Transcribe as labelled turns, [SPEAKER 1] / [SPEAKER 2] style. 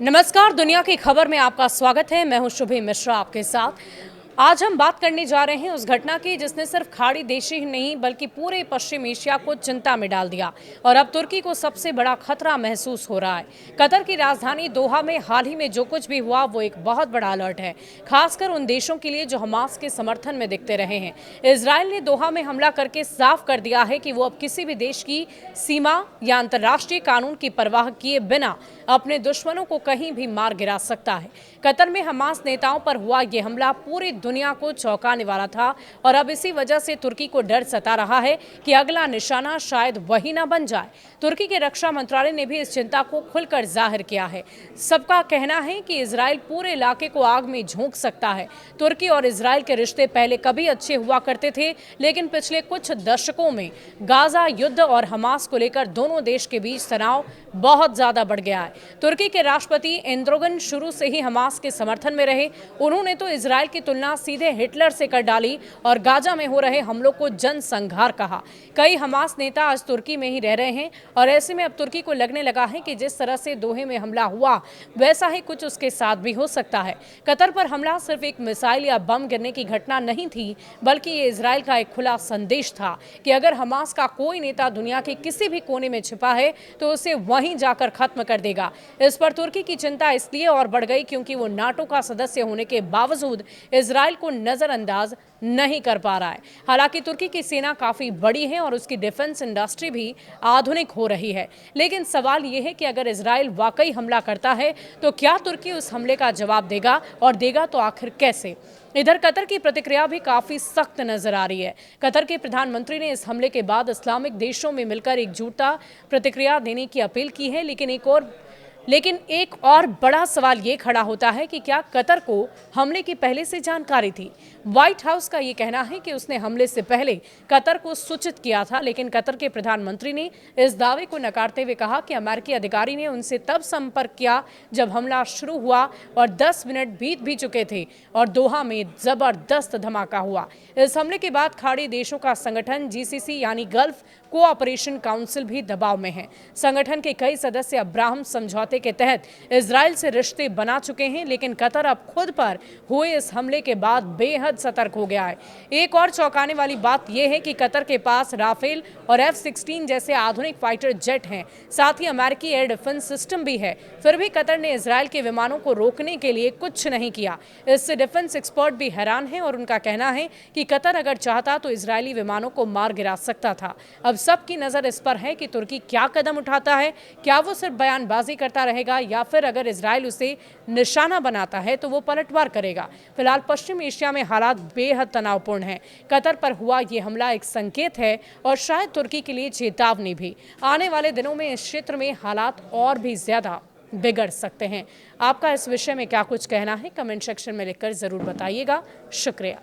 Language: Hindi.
[SPEAKER 1] नमस्कार, दुनिया की खबर में आपका स्वागत है। मैं हूं शुभी मिश्रा आपके साथ। आज हम बात करने जा रहे हैं उस घटना की जिसने सिर्फ खाड़ी देश ही नहीं बल्कि पूरे पश्चिम एशिया को चिंता में डाल दिया और अब तुर्की को सबसे बड़ा खतरा महसूस हो रहा है। कतर की राजधानी दोहा में हाल ही में जो कुछ भी हुआ वो एक बहुत बड़ा अलर्ट है, खासकर उन देशों के लिए जो हमास के समर्थन में दिखते रहे हैं। इजराइल ने दोहा में हमला करके साफ कर दिया है कि वो अब किसी भी देश की सीमा या अंतर्राष्ट्रीय कानून की परवाह किए बिना अपने दुश्मनों को कहीं भी मार गिरा सकता है। कतर में हमास नेताओं पर हुआ ये हमला पूरी दुनिया को चौंकाने वाला था और अब इसी वजह से तुर्की को डर सता रहा है कि अगला निशाना शायद वही ना बन जाए। तुर्की के रक्षा मंत्रालय ने भी इस चिंता को खुलकर जाहिर किया है। सबका कहना है कि इजराइल पूरे इलाके को आग में झोंक सकता है। तुर्की और इजराइल के रिश्ते पहले कभी अच्छे हुआ करते थे, लेकिन पिछले कुछ दशकों में गाजा युद्ध और हमास को लेकर दोनों देश के बीच तनाव बहुत ज्यादा बढ़ गया है। तुर्की के राष्ट्रपति एर्दोगन शुरू से ही हमास के समर्थन में रहे। उन्होंने तो इजराइल की तुलना सीधे हिटलर से कर डाली और गाजा में हो रहे हमलों को जनसंहार कहा। कई हमास नेता आज तुर्की में ही रह रहे हैं और ऐसे में अब तुर्की को लगने लगा है कि जिस तरह से दोहे में हमला हुआ वैसा ही कुछ उसके साथ भी हो सकता है। कतर पर हमला सिर्फ एक मिसाइल या बम गिरने की घटना नहीं थी, बल्कि ये इजराइल का एक खुला संदेश था कि अगर हमास का कोई नेता दुनिया के किसी भी कोने में छिपा है तो उसे वहीं जाकर खत्म कर देगा। इस पर तुर्की की चिंता इसलिए और बढ़ गई क्योंकि वो नाटो का सदस्य होने के बावजूद इजराइल को नजरअंदाज नहीं कर पा रहा है। हालांकि तुर्की की सेना काफी बड़ी है और उसकी डिफेंस इंडस्ट्री भी आधुनिक हो रही है, लेकिन सवाल यह है कि अगर इजराइल वाकई हमला करता है तो क्या तुर्की उस हमले का जवाब देगा और देगा तो आखिर कैसे। इधर कतर की प्रतिक्रिया भी काफी सख्त नजर आ रही है। कतर के प्रधानमंत्री ने इस हमले के बाद इस्लामिक देशों में मिलकर एकजुटता प्रतिक्रिया देने की अपील की है, लेकिन एक और बड़ा सवाल ये खड़ा होता है कि क्या कतर को हमले की पहले से जानकारी थी। व्हाइट हाउस का ये कहना है कि उसने हमले से पहले कतर को सूचित किया था, लेकिन कतर के प्रधानमंत्री ने इस दावे को नकारते हुए कहा कि अमेरिकी अधिकारी ने उनसे तब संपर्क किया जब हमला शुरू हुआ और 10 मिनट बीत भी चुके थे और दोहा में जबरदस्त धमाका हुआ। इस हमले के बाद खाड़ी देशों का संगठन GCC यानी गल्फ कोऑपरेशन काउंसिल भी दबाव में है। संगठन के कई सदस्य अब्राहम समझौते के तहत इजराइल से रिश्ते बना चुके हैं, लेकिन कतर अब खुद पर हुए इस हमले के बाद बेहद सतर्क हो गया है। एक और चौंकाने वाली बात यह है कि कतर के पास राफेल और F-16 जैसे आधुनिक फाइटर जेट हैं, साथ ही अमेरिकी एयर डिफेंस सिस्टम भी है। फिर भी कतर ने इजराइल के विमानों को रोकने के लिए कुछ नहीं किया। इससे डिफेंस एक्सपर्ट भी हैरान हैं और उनका कहना है कि कतर अगर चाहता तो इजरायली विमानों को मार गिरा सकता था। अब सबकी नजर इस पर है कि तुर्की क्या कदम उठाता है। क्या वो सिर्फ बयानबाजी करता रहेगा या फिर अगर इजराइल उसे निशाना बनाता है तो वो पलटवार करेगा। फिलहाल पश्चिम एशिया में हालात बेहद तनावपूर्ण हैं। कतर पर हुआ ये हमला एक संकेत है और शायद तुर्की के लिए चेतावनी भी। आने वाले दिनों में इस क्षेत्र में हालात और भी ज्यादा बिगड़ सकते हैं। आपका इस विषय में क्या कुछ कहना है, कमेंट सेक्शन में लिखकर जरूर बताइएगा। शुक्रिया।